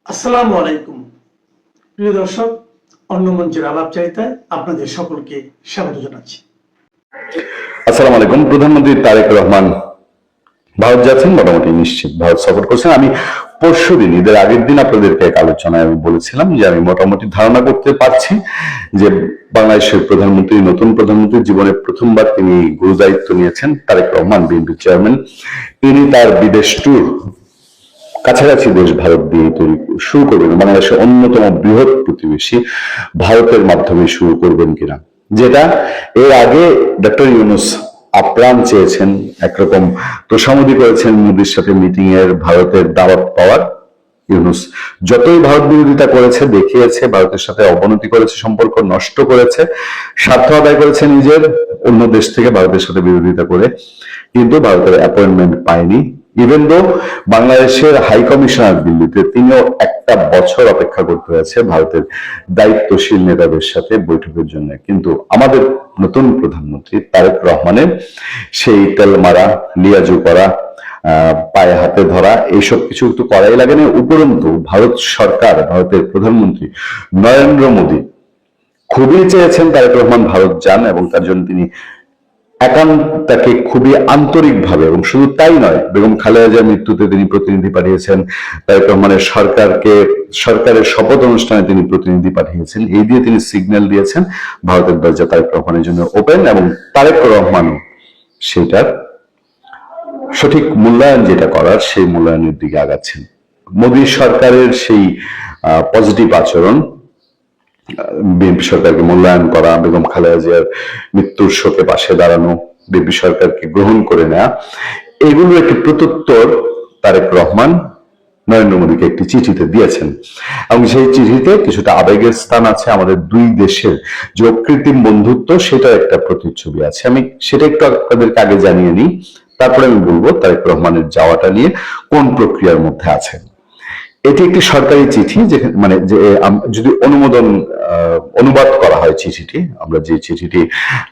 আসসালামু আলাইকুম প্রিয় দর্শক, অন্য মঞ্চের আলাপচারিতায় আপনাদের সকলকে স্বাগত জানাচ্ছি। আসসালামু আলাইকুম। প্রধানমন্ত্রী তারেক রহমান ভারত যাচ্ছেন, মোটামুটি নিশ্চিত ভারত সফর করছেন। আমি পরশুদিন, ঈদের আগের দিন আপনাদেরকে এক আলোচনায় আমি বলেছিলাম যে আমি মোটামুটি ধারণা করতে পারছি যে বাংলাদেশের প্রধানমন্ত্রী, নতুন প্রধানমন্ত্রী, জীবনে প্রথমবার তিনি গুরু দায়িত্ব নিয়েছেন তারেক রহমান, বিএনপি চেয়ারম্যান। তিনি তার বিদেশ ট্যুর কাছাকাছি দেশ ভারত দিয়ে শুরু করবেন, বাংলাদেশের অন্যতম বৃহৎ প্রতিবেশী ভারতের মাধ্যমে শুরু করবেন কিনা, যেটা এর আগে ডক্টর ইউনূস আপ্রাণ চেয়েছেন, একরকম তোষামোদী করেছেন মোদীর সাথে মিটিং এর, ভারতের দাওয়াত পাওয়ার। ইউনূস যতই ভারত বিরোধিতা করেছে, দেখিয়েছে ভারতের সাথে অবনতি করেছে, সম্পর্ক নষ্ট করেছে, স্বার্থ আদায় করেছে নিজের, অন্য দেশ থেকে ভারতের সাথে বিরোধিতা করে, কিন্তু ভারতের অ্যাপয়েন্টমেন্ট পায়নি। ইভেন দো বাংলাদেশের হাই কমিশনার দিল্লিতে, তিনিও একটা বছর অপেক্ষা করতে হয়েছে ভারতের দায়িত্বশীল নেতাদের সাথে বৈঠকের জন্য। কিন্তু আমাদের নতুন প্রধানমন্ত্রী তারেক রহমানের সেই তেল মারা, লিয়াজু করা, পায়ে হাতে ধরা, এইসব কিছু তো করাই লাগে না। উপরন্তু ভারত সরকার, ভারতের প্রধানমন্ত্রী নরেন্দ্র মোদী খুবই চেয়েছেন তারেক রহমান ভারত যান, এবং তার জন্য তিনি তাকে খুবই আন্তরিকভাবে, এবং শুধু তাই নয়, বেগম খালেদা জিয়ার মৃত্যুতে তিনি প্রতিনিধি পাঠিয়েছেন, তারেক রহমানের সরকারের শপথ অনুষ্ঠানে তিনি প্রতিনিধি পাঠিয়েছেন। এই দিয়ে তিনি সিগন্যাল দিয়েছেন ভারতের দরজা তারেক রহমানের জন্য ওপেন, এবং তারেক রহমানও সেটার সঠিক মূল্যায়ন যেটা করার, সেই মূল্যায়নের দিকে আগাচ্ছেন। মোদী সরকারের সেই পজিটিভ আচরণ, বিএনপি সরকারকে মূল্যায়ন করা, বেগম খালেদা জিয়ার মৃত্যুর শোকে পাশে দাঁড়ানো, বিএনপি সরকারকে গ্রহণ করে নেওয়া, এগুলো একটি প্রত্যুত্তর তারেক রহমান নরেন্দ্র মোদীকে একটি চিঠিতে দিয়েছেন, এবং সেই চিঠিতে কিছুটা আবেগের স্থান আছে। আমাদের দুই দেশের যে অকৃত্রিম বন্ধুত্ব, সেটার একটা প্রতিচ্ছবি আছে। আমি সেটা একটু আপনাদেরকে আগে জানিয়ে নিই, তারপরে আমি বলবো তারেক রহমানের যাওয়াটা নিয়ে কোন প্রক্রিয়ার মধ্যে আছে। এটি একটি সরকারি চিঠি, যেখানে মানে যে যদি অনুবাদ করা হয় চিঠিটি, আমরা যে চিঠিটি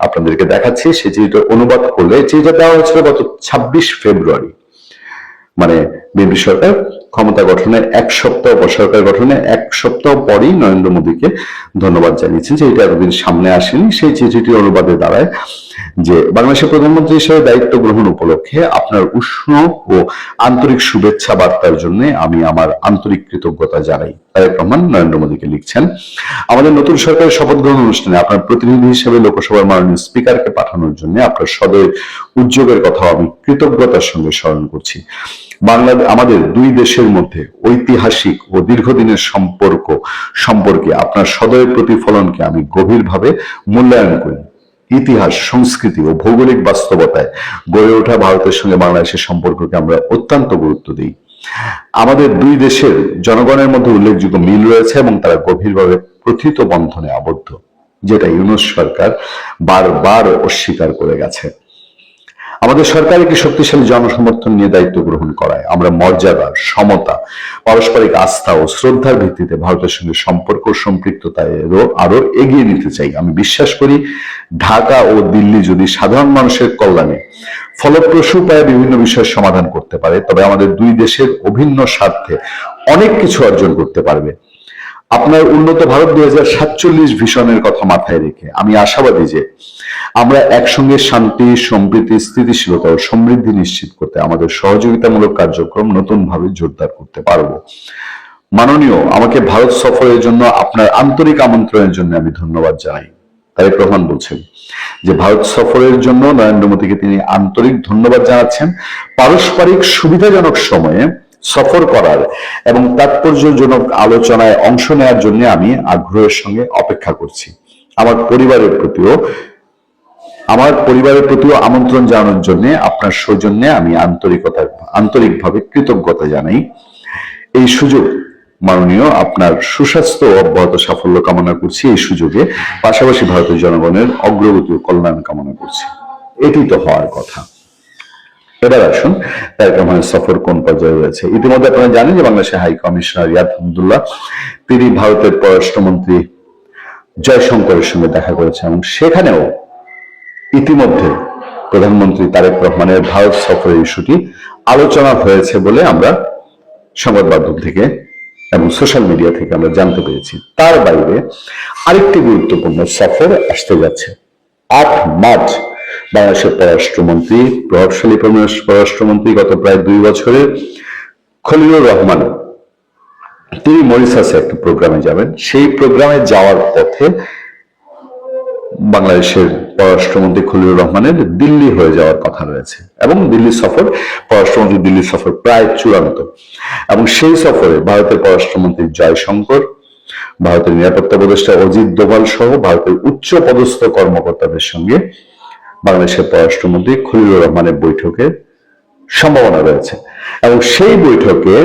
আপনাদেরকে দেখাচ্ছি, সেই চিঠিটা অনুবাদ করলে, চিঠিটা দেওয়া হয়েছিল গত 26 ফেব্রুয়ারি, মানে বিএনপি সরকার ক্ষমতা গঠনের সরকার গঠনের এক সপ্তাহ পরেই নরেন্দ্র মোদীকে ধন্যবাদ জানিয়েছেন, যে এটা এতদিন সামনে আসেনি। সেই চিঠিটি অনুবাদে দাঁড়ায় যে, বাংলাদেশের প্রধানমন্ত্রী হিসেবে দায়িত্ব গ্রহণ উপলক্ষে আপনার উষ্ণ ও আন্তরিক শুভেচ্ছা বার্তার জন্য আমি আমার আন্তরিক কৃতজ্ঞতা জানাই। তারেক রহমান নরেন্দ্র মোদীকে লিখছেন, আমাদের নতুন সরকারের শপথ গ্রহণ অনুষ্ঠানে আপনার প্রতিনিধি হিসেবে লোকসভার মাননীয় স্পিকারকে পাঠানোর জন্য আপনার সদয় উদ্যোগের কথা আমি কৃতজ্ঞতার সঙ্গে স্মরণ করছি। আমাদের দুই দেশের মধ্যে ঐতিহাসিক ও দীর্ঘদিনের সম্পর্কে আপনার সদয় প্রতিফলনকে আমি গভীরভাবে মূল্যায়ন করি। ইতিহাস, সংস্কৃতি ও ভৌগোলিক বাস্তবতায় গড়ে ওঠা ভারতের সঙ্গে বাংলাদেশের সম্পর্ককে আমরা অত্যন্ত গুরুত্ব দিই। আমাদের দুই দেশের জনগণের মধ্যে উল্লেখযোগ্য মিল রয়েছে, এবং তারা গভীরভাবে প্রথিত বন্ধনে আবদ্ধ, যেটা ইউনূস সরকার বারবার অস্বীকার করে গেছে। আমাদের সরকার একটি শক্তিশালী জনসমর্থন নিয়ে দায়িত্ব গ্রহণ করায় আমরা মর্যাদা, সমতা, পারস্পরিক আস্থা ও শ্রদ্ধার ভিত্তিতে ভারতের সঙ্গে সম্পর্ক সম্পৃক্ততায় আরো এগিয়ে নিতে চাই। আমি বিশ্বাস করি, ঢাকা ও দিল্লি যদি সাধারণ মানুষের কল্যাণে ফলপ্রসূ উপায়ে বিভিন্ন বিষয়ের সমাধান করতে পারে, তবে আমাদের দুই দেশের অভিন্ন স্বার্থে অনেক কিছু অর্জন করতে পারবে। আপনার উন্নত ভারত 2047 ভিশনের কথা মাথায় রেখে আমি আশাবাদী যে আমরা একসঙ্গে শান্তি, সম্প্রীতি, স্থিতিশীলতা ও সমৃদ্ধি নিশ্চিত করতে আমাদের সহযোগিতামূলক কার্যক্রম নতুনভাবে জোরদার করতে পারব। মাননীয়, আমাকে ভারত সফরের জন্য আপনার আন্তরিক আমন্ত্রণের জন্য আমি ধন্যবাদ জানাই। তারেক রহমান বলছেন যে ভারত সফরের জন্য নরেন্দ্র মোদীকে তিনি আন্তরিক ধন্যবাদ জানাচ্ছেন। পারস্পরিক সুবিধাজনক সময়ে সফর করার এবং তাৎপর্যজনক আলোচনায় অংশ নেওয়ার জন্য আমি আগ্রহের সঙ্গে অপেক্ষা করছি। আমার পরিবারের প্রতিও আমন্ত্রণ জানানোর জন্য আপনার সৌজন্যে আমি আন্তরিকভাবে কৃতজ্ঞতা জানাই। এই সুযোগ, মাননীয়, আপনার সুস্বাস্থ্য ও অব্যাহত সাফল্য কামনা করছি এই সুযোগে, পাশাপাশি ভারতের জনগণের অগ্রগতি ও কল্যাণ কামনা করছি। এটি তো হওয়ার কথা। এবার আসুন তারেক রহমানের সফর কোন পর্যায়ে রয়েছে। ইতিমধ্যে আপনারা জানেন যে বাংলাদেশের হাই কমিশনার রিয়াদ আব্দুল্লাহ, তিনি ভারতের পররাষ্ট্রমন্ত্রী জয়শঙ্করের সঙ্গে দেখা করেছেন, এবং সেখানেও ইতিমধ্যে প্রধানমন্ত্রী তারেক রহমানের ভারত সফরের ইস্যুটি আলোচনা হয়েছে বলে আমরা সংবাদ মাধ্যম থেকে এবং সোশ্যাল মিডিয়া থেকে আমরা জানতে পেরেছি। তার বাইরে আরেকটি গুরুত্বপূর্ণ সফর আসতে যাচ্ছে 8 মার্চ। বাংলাদেশের পররাষ্ট্রমন্ত্রী, প্রভাবশালী পররাষ্ট্রমন্ত্রী, গত প্রায় 2 বছরের খলিলুর রহমান, তিনি মরিসাসে একটা প্রোগ্রামে যাবেন। সেই প্রোগ্রামে যাওয়ার পথে বাংলাদেশের পররাষ্ট্রমন্ত্রী খলিলুর রহমানের দিল্লি হয়ে যাওয়ার কথা রয়েছে, এবং পররাষ্ট্রমন্ত্রী দিল্লি সফর প্রায় চূড়ান্ত। এবং সেই সফরে ভারতের পররাষ্ট্রমন্ত্রী জয়শঙ্কর, ভারতের নিরাপত্তা উপদেষ্টা অজিত দোভাল সহ ভারতের উচ্চ পদস্থ কর্মকর্তাদের সঙ্গে বাংলাদেশের পররাষ্ট্রমন্ত্রী খলিলুর রহমানের বৈঠকের সম্ভাবনা রয়েছে। এবং সেই বৈঠকে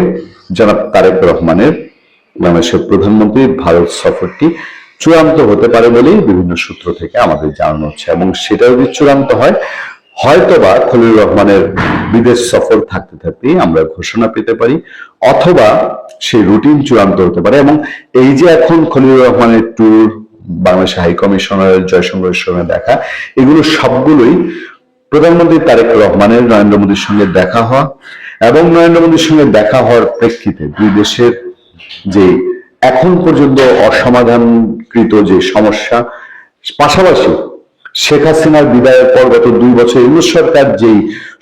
জনাব তারেক রহমানের বাংলাদেশের প্রধানমন্ত্রীর ভারত সফরটি চূড়ান্ত হতে পারে বলেই বিভিন্ন সূত্র থেকে আমাদের জানানো হচ্ছে। এবং সেটা যদি চূড়ান্ত হয়, হয়তোবা খলিলুর রহমানের বিদেশ সফর থাকতে থাকতেই আমরা ঘোষণা পেতে পারি, অথবা সেই রুটিন চূড়ান্ত হতে পারে। এবং এই যে এখন খলিলুর রহমানের ট্যুর, বাংলাদেশ হাই কমিশনার জয়শঙ্করের সঙ্গে দেখা, এগুলো সবগুলোই প্রধানমন্ত্রী তারেক রহমানের নরেন্দ্র মোদীর সঙ্গে দেখা হওয়া, এবং নরেন্দ্র মোদীর সঙ্গে দেখা হওয়ার প্রেক্ষিতে দুই দেশের যে এখন পর্যন্ত অসমাধানকৃত যে সমস্যা, পাশাপাশি শেখ হাসিনার বিদায়ের পর গত 2 বছর ইউনূস সরকার যেই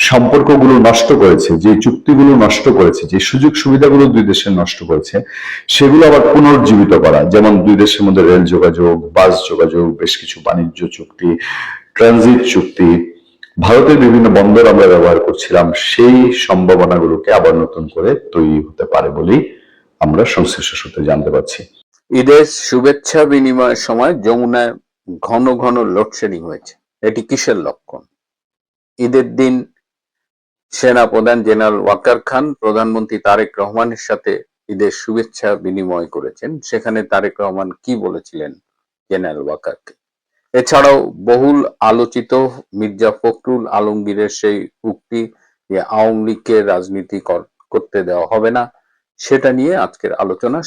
সম্পর্কগুলো নষ্ট করেছে, যে চুক্তিগুলো নষ্ট করেছে, যে সুযোগ সুবিধাগুলো দুই দেশের নষ্ট করেছে, সেগুলো আবার পুনর্জীবিত করা। যেমন দুই দেশের মধ্যে রেল যোগাযোগ, বাস যোগাযোগ, বেশ কিছু বাণিজ্য চুক্তি, ট্রানজিট চুক্তি, ভারতের বিভিন্ন বন্দর আমরা ব্যবহার করছিলাম, সেই সম্ভাবনাগুলোকে আবার নতুন করে তৈরি হতে পারে বলেই আমরা সংশ্লিষ্ট সূত্রে জানতে পারছি। ঈদের শুভেচ্ছা বিনিময়ের সময় যমুনায় ঘন ঘন লোডশেডিং হয়েছে, এটি কিসের লক্ষণ? ঈদের দিন সেনাপ্রধান জেনারেল ওয়াকার খান প্রধানমন্ত্রী তারেক রহমানের সাথে ঈদের শুভেচ্ছা বিনিময় করেছেন। সেখানে তারেক রহমান কি বলেছিলেন জেনারেল ওয়াকারকে? এছাড়াও বহুল আলোচিত মির্জা ফখরুল আলমগীরের সেই উক্তি যে আওয়ামী লীগকে রাজনীতি করতে দেওয়া হবে না, সেটা নিয়ে আজকের আলোচনা।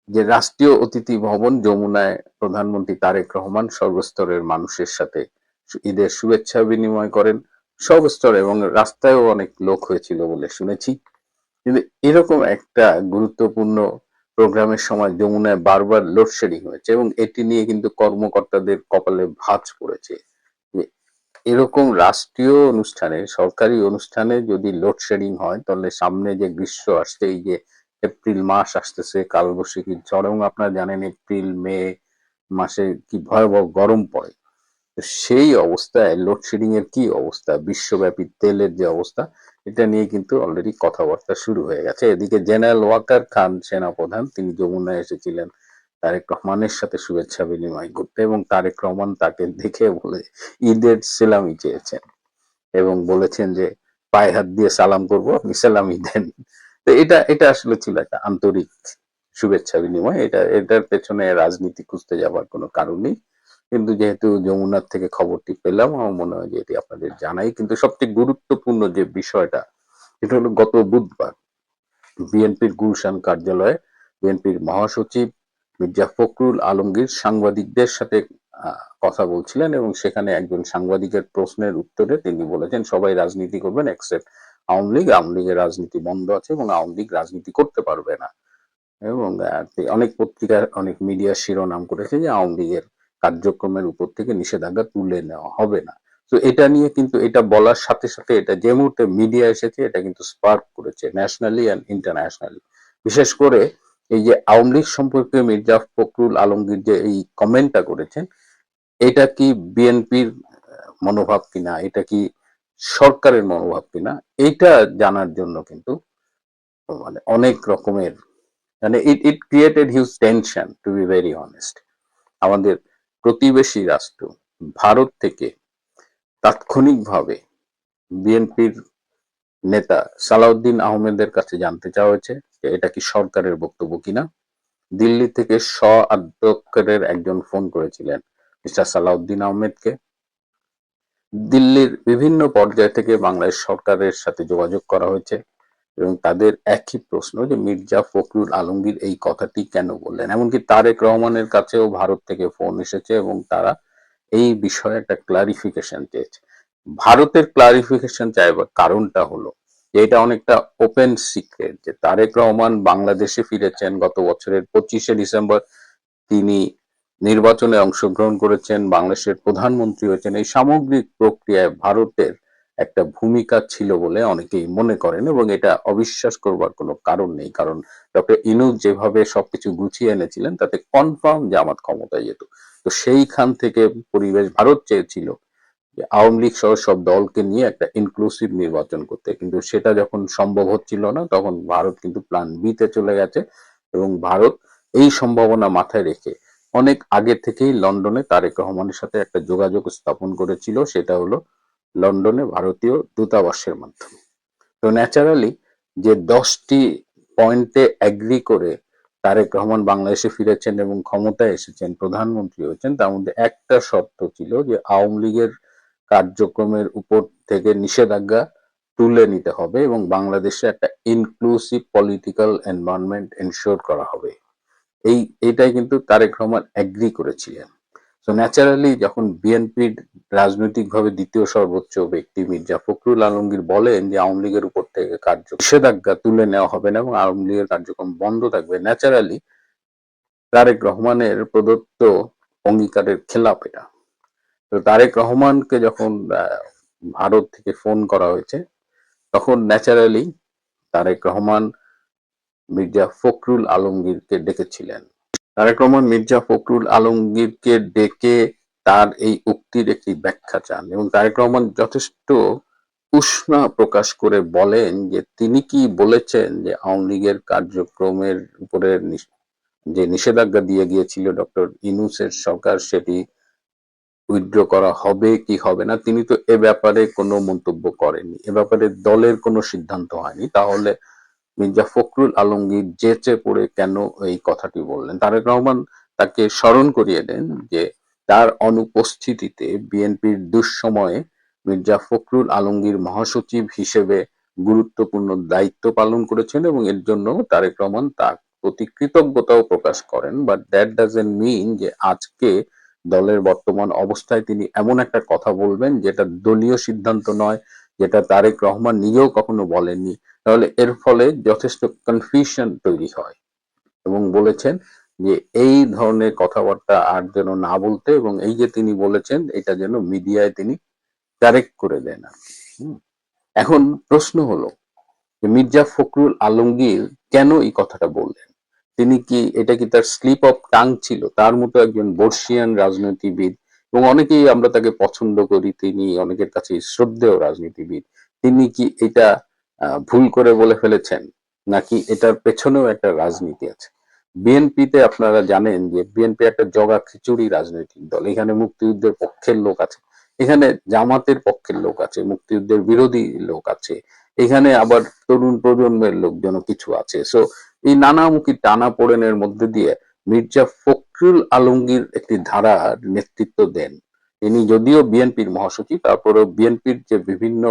যে রাষ্ট্রীয় অতিথি ভবন যমুনায় প্রধানমন্ত্রী তারেক রহমান সর্বস্তরের মানুষের সাথে ঈদের শুভেচ্ছা বিনিময় করেন, সর্বস্তরে, এবং রাস্তায়ও অনেক লোক হয়েছিল বলে শুনেছি। কিন্তু এরকম একটা গুরুত্বপূর্ণ প্রোগ্রামের সময় যমুনায় বারবার লোডশেডিং হয়েছে, এবং এটি নিয়ে কিন্তু কর্মকর্তাদের কপালে ভাঁজ পড়েছে। যে এরকম রাষ্ট্রীয় অনুষ্ঠানে, সরকারি অনুষ্ঠানে যদি লোডশেডিং হয়, তাহলে সামনে যে গ্রীষ্ম আসছে, এই যে এপ্রিল মাস আসতেছে, কালবৈশাখী ঝড়, এবং আপনারা জানেন এপ্রিল মে মাসে কি ভয়াবহ গরম পড়ে। তো সেই অবস্থায় লোডশেডিং এর কি অবস্থা, বিশ্বব্যাপী তেলের যে অবস্থা, এটা নিয়ে কিন্তু অলরেডি কথাবার্তা শুরু হয়ে গেছে। এদিকে জেনারেল ওয়াকার খান সেনাপ্রধান, তিনি যমুনায় এসেছিলেন তারেক রহমানের সাথে শুভেচ্ছা বিনিময় করতে, এবং তারেক রহমান তাকে দেখে বলে ঈদের সেলামি চেয়েছেন এবং বলেছেন যে পায়ে হাত দিয়ে সালাম করব, আপনি সেলামি দেন। তো এটা আসলে ছিল একটা আন্তরিক শুভেচ্ছা বিনিময়। এটার পেছনে রাজনীতি খুঁজতে যাবার কোনো কারণ নেই। কিন্তু যেহেতু যমুনার থেকে খবরটি পেলাম, আমার মনে হয় যে এটি আপনাদের জানাই। কিন্তু সবচেয়ে গুরুত্বপূর্ণ যে বিষয়টা, এটা হলো গত বুধবার বিএনপির গুলশান কার্যালয়ে বিএনপির মহাসচিব মির্জা ফখরুল আলমগীর সাংবাদিকদের সাথে কথা বলছিলেন, এবং সেখানে একজন সাংবাদিকের প্রশ্নের উত্তরে তিনি বলেছেন সবাই রাজনীতি করবেন এক্সেপ্ট আওয়ামী লীগ। আওয়ামী লীগের রাজনীতি বন্ধ আছে এবং আওয়ামী লীগ রাজনীতি করতে পারবে না। এবং অনেক পত্রিকা, অনেক মিডিয়া শিরোনাম করেছে যে আওয়ামী লীগের কার্যক্রমের উপর থেকে নিষেধাজ্ঞা তুলে নেওয়া হবে না। তো এটা নিয়ে কিন্তু, এটা বলার সাথে সাথে এটা যে মুহূর্তে মিডিয়া এসেছে, এটা কিন্তু স্পার্ক করেছে ন্যাশনালি অ্যান্ড ইন্টারন্যাশনালি। বিশেষ করে এই যে আওয়ামী লীগ সম্পর্কে মির্জা ফখরুল আলমগীর যে এই কমেন্টটা করেছেন, এটা কি বিএনপির মনোভাব কিনা, এটা কি সরকারের মনোভাব কিনা, এইটা জানার জন্য কিন্তু মানে অনেক রকমের, মানে it created huge tension, to be very honest. আমাদের প্রতিবেশী রাষ্ট্র ভারত থেকে তাৎক্ষণিকভাবে বিএনপির নেতা সালাউদ্দিন আহমেদের কাছে জানতে চাওয়া হয়েছে যে এটা কি সরকারের বক্তব্য কিনা। দিল্লি থেকে অধ্যক্ষের একজন ফোন করেছিলেন মিস্টার সালাউদ্দিন আহমেদকে। দিল্লির বিভিন্ন পর্যায় থেকে বাংলাদেশ সরকারের সাথে যোগাযোগ করা হয়েছে, এবং তাদের একই প্রশ্ন যে মির্জা ফখরুল আলমগীর এই কথাটি কেন বললেন। এমনকি তারেক রহমানের কাছেও ভারত থেকে ফোন এসেছে, এবং তারা এই বিষয়ে একটা ক্লারিফিকেশন চেয়েছে। ভারতের ক্লারিফিকেশন চাইবার কারণটা হলো যে এটা অনেকটা ওপেন সিক্রেট যে তারেক রহমান বাংলাদেশে ফিরেছেন গত বছরের 25শে ডিসেম্বর। তিনি নির্বাচনে অংশগ্রহণ করেছেন, বাংলাদেশের প্রধানমন্ত্রী হয়েছেন। এই সামগ্রিক প্রক্রিয়ায় ভারতের একটা ভূমিকা ছিল বলে অনেকেই মনে করেন, এবং এটা অবিশ্বাস করবার কোনো কারণ নেই। কারণ ডক্টর ইনুস যেভাবে সবকিছু গুছিয়ে এনেছিলেন তাতে কনফার্ম জামাত ক্ষমতায় যেত। তো সেইখান থেকে পরিবেশ ভারত চেয়েছিল যে আওয়ামী লীগ সহ সব দলকে নিয়ে একটা ইনক্লুসিভ নির্বাচন করতে, কিন্তু সেটা যখন সম্ভব হচ্ছিল না তখন ভারত কিন্তু প্ল্যান বি তে চলে গেছে। এবং ভারত এই সম্ভাবনা মাথায় রেখে অনেক আগে থেকেই লন্ডনে তারেক রহমানের সাথে একটা যোগাযোগ স্থাপন করেছিল, সেটা হলো লন্ডনে ভারতীয় দূতাবাসের মাধ্যমে। তো ন্যাচারালি যে 10টি পয়েন্টে এগ্রি করে তারেক রহমান বাংলাদেশে ফিরেছেন এবং ক্ষমতায় এসেছেন, প্রধানমন্ত্রী হয়েছেন, তার মধ্যে একটা শর্ত ছিল যে আওয়ামী লীগের কার্যক্রমের উপর থেকে নিষেধাজ্ঞা তুলে নিতে হবে এবং বাংলাদেশে একটা ইনক্লুসিভ পলিটিক্যাল এনভায়রনমেন্ট এনশিওর করা হবে। এইটাই কিন্তু তারেক রহমান এগ্রি করেছিলেন। তো ন্যাচারালি যখন বিএনপির রাজনৈতিকভাবে দ্বিতীয় সর্বোচ্চ ব্যক্তি মির্জা ফখরুল আলমগীর বলেন যে আওয়ামী লীগের উপর থেকে নিষেধাজ্ঞা তুলে নেওয়া হবে না এবং আওয়ামী লীগের কার্যক্রম বন্ধ থাকবে, ন্যাচারালি তারেক রহমানের প্রদত্ত অঙ্গীকারের খেলাপ এটা। তো তারেক রহমানকে যখন ভারত থেকে ফোন করা হয়েছে তখন ন্যাচারালি তারেক রহমান মির্জা ফখরুল আলমগীরকে ডেকেছিলেন। তারেক রহমান মির্জা ফখরুল আলমগীরকে ডেকে তার এই উক্তির একটি ব্যাখ্যা চান এবং তারেক রহমান যথেষ্ট উষ্মা প্রকাশ করে বলেন যে তিনি কি বলেছেন যে আওয়ামী লীগের কার্যক্রমের উপরে যে নিষেধাজ্ঞা দিয়ে গিয়েছিল ডক্টর ইউনূসের সরকার সেটি উইথড্র করা হবে কি হবে না, তিনি তো এ ব্যাপারে কোনো মন্তব্য করেননি, এ ব্যাপারে দলের কোনো সিদ্ধান্ত হয়নি। তাহলে মির্জা ফখরুল আলমগীর যেচে পড়ে কেন এই কথাটি বললেন? তারেক রহমান তাকে স্মরণ করিয়ে দেন যে তার অনুপস্থিতিতে বিএনপির দুঃসময়ে মির্জা ফখরুল আলমগীর মহাসচিব হিসেবে গুরুত্বপূর্ণ দায়িত্ব পালন করেছেন এবং এর জন্য তারেক রহমান তার প্রতি কৃতজ্ঞতাও প্রকাশ করেন। বাট দ্যাট ডাজন্ট মিন যে আজকে দলের বর্তমান অবস্থায় তিনি এমন একটা কথা বলবেন যেটা দলীয় সিদ্ধান্ত নয়, যেটা তারেক রহমান নিজেও কখনো বলেননি। তাহলে এর ফলে যথেষ্ট কনফিউশন তৈরি হয় এবং বলেছেন যে এই ধরনের কথাবার্তা আর যেন না বলতে, এবং এই যে তিনি বলেছেন এটা যেন মিডিয়ায় তিনি কারেক্ট করে দেন আর কি। এখন প্রশ্ন হলো যে মির্জা ফখরুল আলমগীর কেন এই কথাটা বললেন? তিনি কি এটা কি তার স্লিপ অফ টাং ছিল? তার মতো একজন বর্ষিয়ান রাজনীতিবিদ, এবং অনেকেই আমরা তাকে পছন্দ করি, তিনি অনেকের কাছে শ্রদ্ধেয় রাজনীতিবিদ, তিনি কি এটা ভুল করে বলে ফেলেছেন, নাকি এটার পেছনেও একটা রাজনীতি আছে? বিএনপিতে আপনারা জানেন যে বিএনপি একটা জগা খিচুড়ি রাজনৈতিক দল। এখানে মুক্তিযুদ্ধের পক্ষের লোক আছে, এখানে জামাতের পক্ষের লোক আছে, মুক্তিযুদ্ধের বিরোধী লোক আছে, এখানে আবার তরুণ প্রজন্মের লোকজন কিছু আছে। সো এই নানামুখী টানাপোড়েনের মধ্যে দিয়ে মির্জা ফখরুল আলমগীর একটি ধারার নেতৃত্ব দেন। তিনি যদিও বিএনপির মহাসচিব, তারপরেও বিএনপির যে বিভিন্ন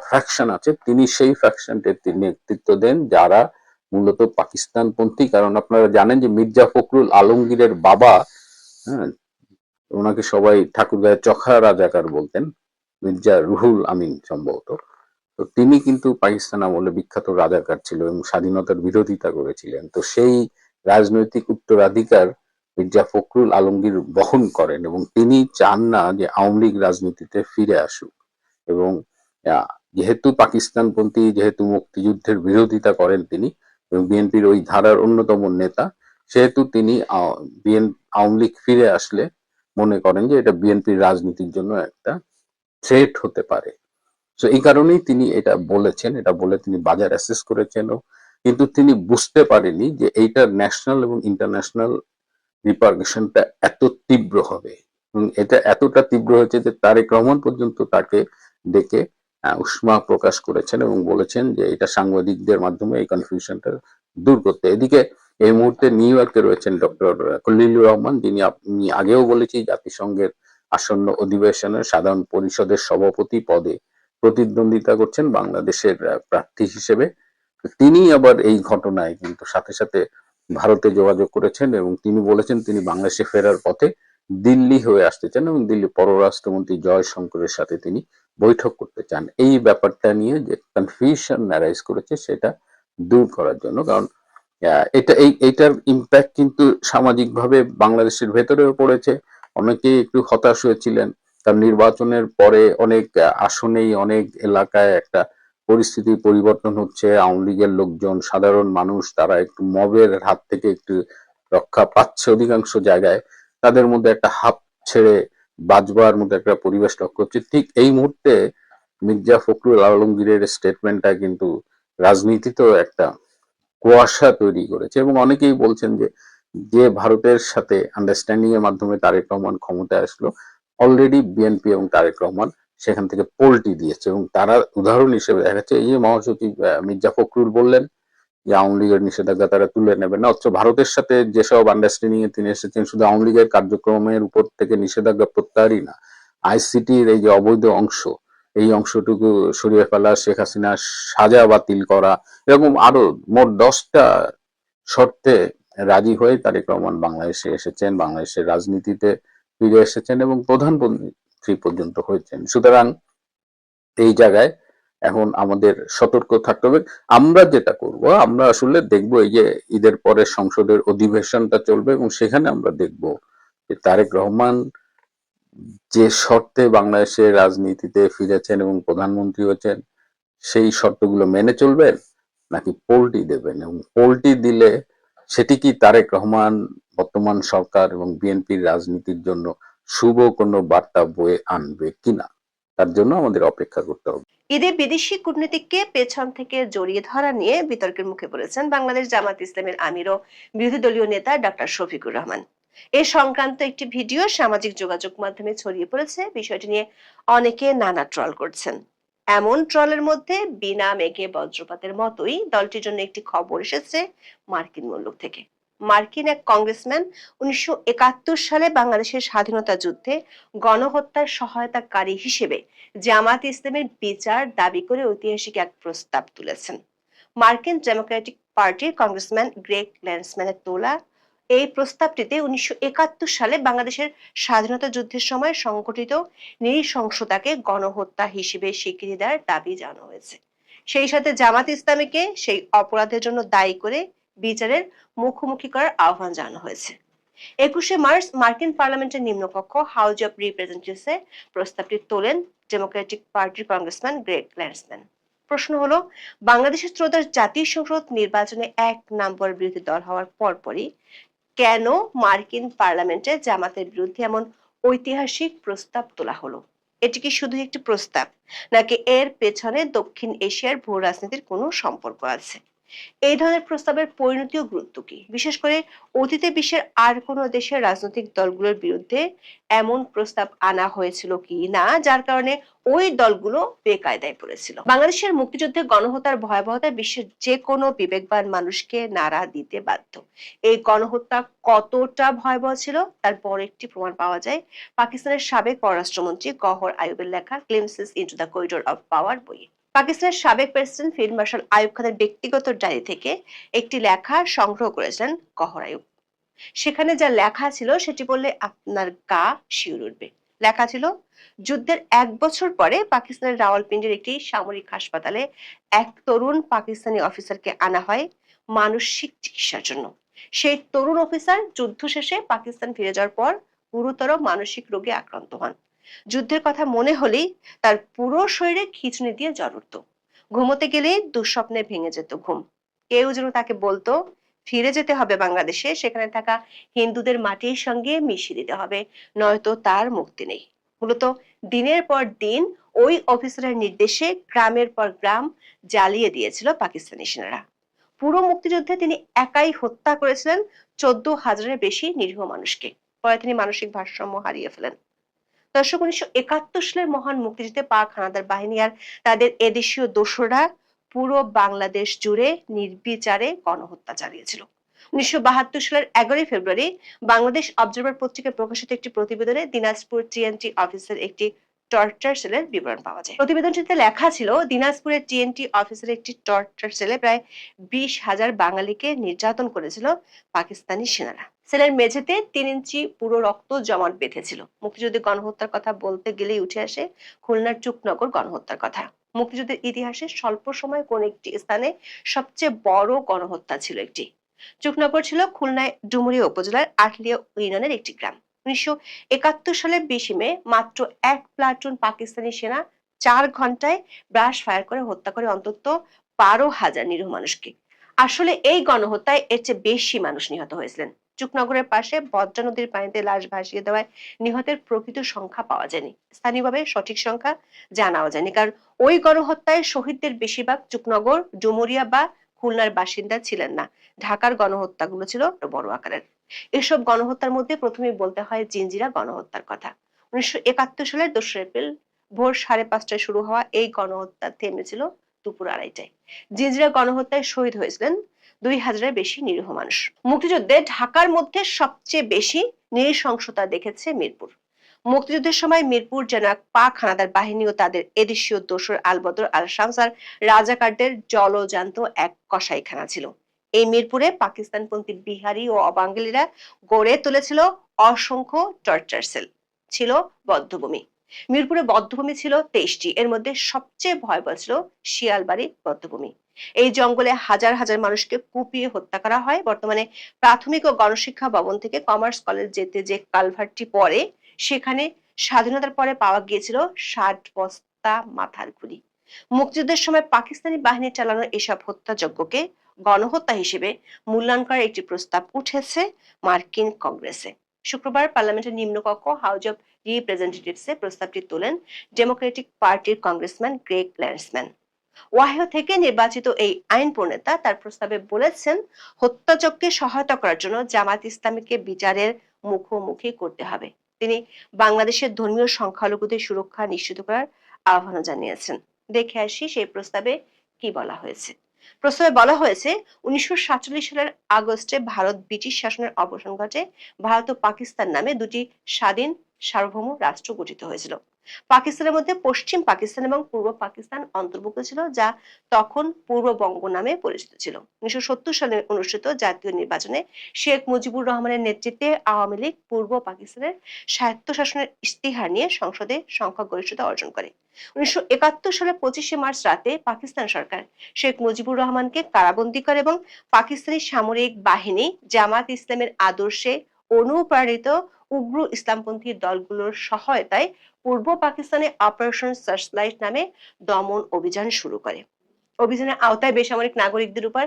ফ্যাকশন আছে তিনি সেই ফ্যাকশনটির নেতৃত্ব দেন যারা মূলত পাকিস্তানপন্থী। কারণ আপনারা জানেন যে মির্জা ফখরুল আলমগীরের বাবা, হ্যাঁ, ওনাকে সবাই ঠাকুরগাঁয়ের চখা রাজাকার বলতেন, মির্জা রুহুল আমিন সম্ভবত। তো তিনি কিন্তু পাকিস্তান আমলে বিখ্যাত রাজাকার ছিল এবং স্বাধীনতার বিরোধিতা করেছিলেন। তো সেই রাজনৈতিক উত্তরাধিকার মির্জা ফখরুল আলমগীর বহন করেন এবং তিনি চান না যে আওয়ামী লীগ রাজনীতিতে ফিরে আসুক। এবং যেহেতু পাকিস্তানপন্থী, যেহেতু মুক্তিযুদ্ধের বিরোধিতা করেন তিনি এবং বিএনপির ওই ধারার অন্যতম নেতা, সেহেতু তিনি আওয়ামী লীগ ফিরে আসলে মনে করেন যে এটা বিএনপির রাজনীতির জন্য একটা থ্রেট হতে পারে। তো এই কারণেই তিনি এটা বলেছেন, এটা বলে তিনি বাজার অ্যাসেস করেছেন, কিন্তু তিনি বুঝতে পারেনি যে এইটা ন্যাশনাল এবং ইন্টারন্যাশনাল রিপারকেশনটা এত তীব্র হবে। এবং এটা এতটা তীব্র হয়েছে যে তারেক রহমান পর্যন্ত তাকে ডেকে উষ্মা প্রকাশ করেছেন এবং বলেছেন যে এটা সাংবাদিকদের মাধ্যমে এই কনফিউশনটা দূর করতে। এদিকে এই মুহূর্তে নিউ ইয়র্কে রয়েছেন ডক্টর খলিলুর রহমান, যিনি আমি আগেও বলেছি জাতিসংঘের আসন্ন অধিবেশনের সাধারণ পরিষদের সভাপতি পদে প্রতিদ্বন্দ্বিতা করছেন বাংলাদেশের প্রার্থী হিসেবে। তিনি আবার এই ঘটনায় কিন্তু সাথে সাথে ভারতে যোগাযোগ করেছেন এবং তিনি বলেছেন তিনি বাংলাদেশে ফেরার পথে দিল্লি হয়ে আসতে চান এবং দিল্লি পররাষ্ট্রমন্ত্রী জয়শঙ্করের সাথে তিনি বৈঠক করতে চান, এই ব্যাপারটা নিয়ে যে কনফিউশন অ্যারাইজ করেছে সেটা দূর করার জন্য। কারণ এইটার ইম্প্যাক্ট কিন্তু সামাজিকভাবে বাংলাদেশের ভেতরেও পড়েছে। অনেকেই একটু হতাশ হয়েছিলেন, কারণ নির্বাচনের পরে অনেক আসনেই অনেক এলাকায় একটা পরিস্থিতি পরিবর্তন হচ্ছে। আওয়ামী লীগের লোকজন, সাধারণ মানুষ, তারা একটু মবের হাত থেকে একটু রক্ষা পাচ্ছে অধিকাংশ জায়গায়। তাদের মধ্যে একটা হাঁপ ছেড়ে বাঁচবার মতো একটা পরিবেশ লক্ষ্য হচ্ছে। ঠিক এই মুহূর্তে মির্জা ফখরুল আলমগীরের স্টেটমেন্টটা কিন্তু রাজনীতিতেও একটা কুয়াশা তৈরি করেছে, এবং অনেকেই বলছেন যে যে ভারতের সাথে আন্ডারস্ট্যান্ডিং এর মাধ্যমে তারেক রহমান ক্ষমতায় আসলো, অলরেডি বিএনপি এবং তারেক রহমান সেখান থেকে পল্টি দিয়েছে। এবং তারা উদাহরণ হিসেবে দেখা যাচ্ছে, এই যে মহাসচিব মির্জা ফখরুল বললেন যে আওয়ামী লীগের নিষেধাজ্ঞা তারা তুলে নেবেন না, অথচ ভারতের সাথে যেসব আন্ডারস্ট্যান্ডিং এ তিনি এসেছেন শুধু আওয়ামী লীগের কার্যক্রমের উপর থেকে নিষেধাজ্ঞা প্রত্যাহারই না, আইসিটির এই যে অবৈধ অংশ, এই অংশটুকু সরিয়ে ফেলা, শেখ হাসিনা সাজা বাতিল করা, এরকম আরো মোট 10টা শর্তে রাজি হয়ে তারেক রহমান বাংলাদেশে এসেছেন, বাংলাদেশের রাজনীতিতে ফিরে এসেছেন এবং প্রধানমন্ত্রী পর্যন্ত হয়েছেন। সুতরাং এই জায়গায় এখন আমাদের সতর্ক থাকতে হবে। আমরা যেটা করব, আমরা আসলে দেখব এই যে ঈদের পরে সংসদের অধিবেশনটা চলবে, এবং সেখানে আমরা দেখব যে তারেক রহমান যে শর্তে বাংলাদেশের রাজনীতিতে ফিরেছেন এবং প্রধানমন্ত্রী হয়েছেন, সেই শর্তগুলো মেনে চলবেন নাকি পোল্টি দেবেন, এবং পোল্টি দিলে সেটি কি তারেক রহমান, বর্তমান সরকার এবং বিএনপির রাজনীতির জন্য শুভ কোনো বার্তা বয়ে আনবে কিনা, তার জন্য আমাদের অপেক্ষা করতে হবে। ঈদে বিদেশি কূটনীতিককে পেছন থেকে জড়িয়ে ধরা নিয়ে বিতর্কের মুখে পড়েছেন বাংলাদেশ জামাত ইসলামের আমির ও বিরোধী দলীয় নেতা ডক্টর শফিকুর রহমান। এ সংক্রান্ত একটি ভিডিও সামাজিক যোগাযোগ মাধ্যমে ছড়িয়ে পড়েছে। বিষয়টি নিয়ে অনেকে নানা ট্রল করছেন। এমন ট্রলের মধ্যে বিনা মেঘে বজ্রপাতের মতোই দলটির জন্য একটি খবর এসেছে মার্কিন মুলুক থেকে। মার্কিন এক কংগ্রেসম্যান 1971 সালে বাংলাদেশের স্বাধীনতা যুদ্ধে গণহত্যার সহায়তাকারী হিসেবে জামাত ইসলামের বিচার দাবি করে ঐতিহাসিক এক প্রস্তাব তুলেছেন। মার্কিন ডেমোক্রেটিক পার্টির কংগ্রেসম্যান গ্রেগ ল্যান্সম্যানের তোলা এই প্রস্তাবটিতে 1971 সালে বাংলাদেশের স্বাধীনতা যুদ্ধের সময় সংঘটিত নৃশংসতাকে গণহত্যা হিসেবে স্বীকৃতি দেওয়ার দাবি জানানো হয়েছে। সেই সাথে জামাত ইসলামীকে সেই অপরাধের জন্য দায়ী করে বিচারের মুখোমুখি করার আহ্বান জানানো হয়েছে। 21শে মার্চ মার্কিন পার্লামেন্টের নিম্নকক্ষ হাউজ অব রিপ্রেজেন্টেটিভসে প্রস্তাবটি তোলেন ডেমোক্রেটিক পার্টির কংগ্রেসম্যান গ্রেগ ল্যান্সম্যান। প্রশ্ন হলো, বাংলাদেশের ত্রয়োদশ জাতীয় সংসদ নির্বাচনে 1 নম্বর বিরোধী দল হওয়ার পরপরই কেন মার্কিন পার্লামেন্টে জামাতের বিরুদ্ধে এমন ঐতিহাসিক প্রস্তাব তোলা হলো? এটি কি শুধু একটি প্রস্তাব, নাকি এর পেছনে দক্ষিণ এশিয়ার ভূ রাজনীতির কোনো সম্পর্ক আছে? এই ধরনের প্রস্তাবের পরিণতি ও গুরুত্ব কি? বিশেষ করে অতীতে বিশ্বের আর কোন দেশের রাজনৈতিক দলগুলোর বিরুদ্ধে এমন প্রস্তাব আনা হয়েছিল কি না, যার কারণে ওই দলগুলো বেকায়দায় পড়েছিল? বাংলাদেশের মুক্তিযুদ্ধে গণহত্যার ভয়াবহতা বিশ্বের যে কোনো বিবেকবান মানুষকে নাড়া দিতে বাধ্য। এই গণহত্যা কতটা ভয়াবহ ছিল তার বড় একটি প্রমাণ পাওয়া যায় পাকিস্তানের সাবেক পররাষ্ট্রমন্ত্রী গওহর আইয়ুবের লেখা glimpses into the corridor of power বইয়ে। পাকিস্তানের সাবেক প্রেসিডেন্ট ফিল্ড মার্শাল আইয়ুব খানের ব্যক্তিগত ডায়েরি থেকে একটি লেখা সংগ্রহ করেছিলেন গওহর আইয়ুব। সেখানে যা লেখা ছিল সেটি বললে আপনার গা শিউর উঠবে। লেখা ছিল, যুদ্ধের 1 বছর পরে পাকিস্তানের রাওয়ালপিন্ডির একটি সামরিক হাসপাতালে এক তরুণ পাকিস্তানি অফিসারকে আনা হয় মানসিক চিকিৎসার জন্য। সেই তরুণ অফিসার যুদ্ধ শেষে পাকিস্তান ফিরে যাওয়ার পর গুরুতর মানসিক রোগে আক্রান্ত হন। যুদ্ধের কথা মনে হলেই তার পুরো শরীরে খিঁচুনি দিয়ে জ্বর উঠত। ঘুমোতে গেলে দুঃস্বপ্নে ভেঙে যেত ঘুম। কেউ যেন তাকে বলতো ফিরে যেতে হবে বাংলাদেশে, সেখানে থাকা হিন্দুদের মাটির সঙ্গে মিশিয়ে দিতে হবে, নয়তো তার মুক্তি নেই। মূলত দিনের পর দিন ওই অফিসারের নির্দেশে গ্রামের পর গ্রাম জ্বালিয়ে দিয়েছিল পাকিস্তানি সেনারা। পুরো মুক্তিযুদ্ধে তিনি একাই হত্যা করেছিলেন 14,000-এর বেশি নিরীহ মানুষকে। পরে তিনি মানসিক ভারসাম্য হারিয়ে ফেলেন। দর্শক, 1971 সালের মহান মুক্তিযুদ্ধে পাক হানাদার বাহিনী আর তাদের এদেশীয় দোসররা পুরো বাংলাদেশ জুড়ে নির্বিচারে গণহত্যা চালিয়েছিল। 1972 সালের 11 ফেব্রুয়ারি বাংলাদেশ অবজারভার পত্রিকায় প্রকাশিত একটি প্রতিবেদনে দিনাজপুর টিএনটি অফিসের একটি টর্চার সেলের বিবরণ পাওয়া যায়। প্রতিবেদনটিতে লেখা ছিল, দিনাজপুরের টিএনটি অফিসের একটি টর্চার সেলে প্রায় 20,000 বাঙালিকে নির্যাতন করেছিল পাকিস্তানি সেনারা। সেলের মেঝেতে 3 ইঞ্চি পুরো রক্ত জমাট বেঁধেছিল। মুক্তিযুদ্ধের গণহত্যার কথা বলতে গেলেই উঠে আসে খুলনার চুকনগর গণহত্যার কথা। মুক্তিযুদ্ধের ইতিহাসে স্বল্প সময় কোন একটি স্থানে সবচেয়ে বড় গণহত্যা ছিল একটি। চুকনগর ছিল খুলনায় ডুমুরিয়া উপজেলার আটলিয়া ইউনিয়নের একটি গ্রাম। 1971 সালের 20 মে মাত্র 1 প্লাটুন পাকিস্তানি সেনা 4 ঘন্টায় ব্রাশ ফায়ার করে হত্যা করে অন্তত 12,000 নিরীহ মানুষকে। আসলে এই গণহত্যায় এর চেয়ে বেশি মানুষ নিহত হয়েছিলেন। চুকনগরের পাশে বজ্রা নদীর পানিতে লাশ ভাসিয়ে দেওয়ায় নিহতের প্রকৃত সংখ্যা পাওয়া যায়নি। স্থানীয়ভাবে সঠিক সংখ্যা জানাও যায়নি, কারণ ওই গণহত্যায় শহীদদের বেশিরভাগ চুকনগর, ডুমুরিয়া বা খুলনার বাসিন্দা ছিলেন না। ঢাকার গণহত্যাগুলো ছিল বড় আকারের। এসব গণহত্যার মধ্যে প্রথমেই বলতে হয় জিঞ্জিরা গণহত্যার কথা। 1971 সালের 2 এপ্রিল ভোর 5:30টায় শুরু হওয়া এই গণহত্যা থেমেছিল দুপুর 2:30টায়। জিঞ্জিরা গণহত্যায় শহীদ হয়েছিলেন 2,000-এর বেশি নিরীহ মানুষ। মুক্তিযুদ্ধে ঢাকার মধ্যে সবচেয়ে বেশি নৃশংসতা দেখেছে মিরপুর। মুক্তিযুদ্ধের সময় মিরপুর যেন এক পাক হানাদার বাহিনী ও তাদের এদেশীয় দোসর আলবদর আল শামস আর রাজাকারদের জলজান্ত এক কসাইখানা ছিল। এই মিরপুরে পাকিস্তানপন্থী বিহারি ও অবাঙ্গালীরা গড়ে তুলেছিল অসংখ্য টর্চার সেল, ছিল বধ্যভূমি। মিরপুরে বধ্যভূমি ছিল 23টি। এর মধ্যে সবচেয়ে ভয়াবহ ছিল শিয়ালবাড়ি বধ্যভূমি। এই জঙ্গলে হাজার হাজার মানুষকে কুপিয়ে হত্যা করা হয়। বর্তমানে প্রাথমিক ও গণশিক্ষা ভবন থেকে কমার্স কলেজ যেতে যে কালভার্টটি পড়ে, সেখানে স্বাধীনতার পরে পাওয়া গিয়েছিল 60 বস্তা মাথার খুলি। মুক্তিযুদ্ধের সময় পাকিস্তানি বাহিনী চালানো এসব হত্যাযজ্ঞকে গণহত্যা হিসেবে মূল্যায়ন করার একটি প্রস্তাব উঠেছে মার্কিন কংগ্রেসে। শুক্রবার পার্লামেন্টের নিম্নকক্ষ হাউজ অব রিপ্রেজেন্টেটিভসে প্রস্তাবটি তোলেন ডেমোক্রেটিক পার্টির কংগ্রেসম্যান গ্রেগ ল্যান্ডসম্যান। ওয়াহিও থেকে নির্বাচিত এই আইন প্রণেতা তার প্রস্তাবে বলেছেন, হত্যাযজ্ঞে সহায়তা করার জন্য জামাত ইসলামীকে বিচারের মুখোমুখি করতে হবে। তিনি বাংলাদেশের ধর্মীয় সংখ্যালঘুদের সুরক্ষা নিশ্চিত করার আহ্বান জানিয়েছেন। দেখে আসি সেই প্রস্তাবে কি বলা হয়েছে। প্রস্তাবে বলা হয়েছে, 1947 সালের আগস্টে ভারত ব্রিটিশ শাসনের অবসান ঘটে। ভারত ও পাকিস্তান নামে দুটি স্বাধীন সার্বভৌম রাষ্ট্র গঠিত হয়েছিল। পাকিস্তানের মধ্যে পশ্চিম পাকিস্তান এবং পূর্ব পাকিস্তান অন্তর্ভুক্ত ছিল, যা তখন পূর্ববঙ্গ নামে পরিচিত ছিল। 1970 সালে অনুষ্ঠিত জাতীয় নির্বাচনে শেখ মুজিবুর রহমানের নেতৃত্বে আওয়ামী লীগ পূর্ব পাকিস্তানের স্বায়ত্তশাসনের ইস্তিহার নিয়ে সংসদে সংখ্যাগরিষ্ঠতা অর্জন করে। 1971 সালের 25 মার্চ রাতে পাকিস্তান সরকার শেখ মুজিবুর রহমানকে কারাবন্দী করে এবং পাকিস্তানি সামরিক বাহিনী জামাত ইসলামের আদর্শে অনুপ্রাণিত উগ্র ইসলামপন্থী দলগুলোর সহায়তায় পূর্ব পাকিস্তানে অপারেশন সার্চলাইট নামে দমন অভিযান শুরু করে। অভিযানের আওতায় বেসামরিক নাগরিকদের উপর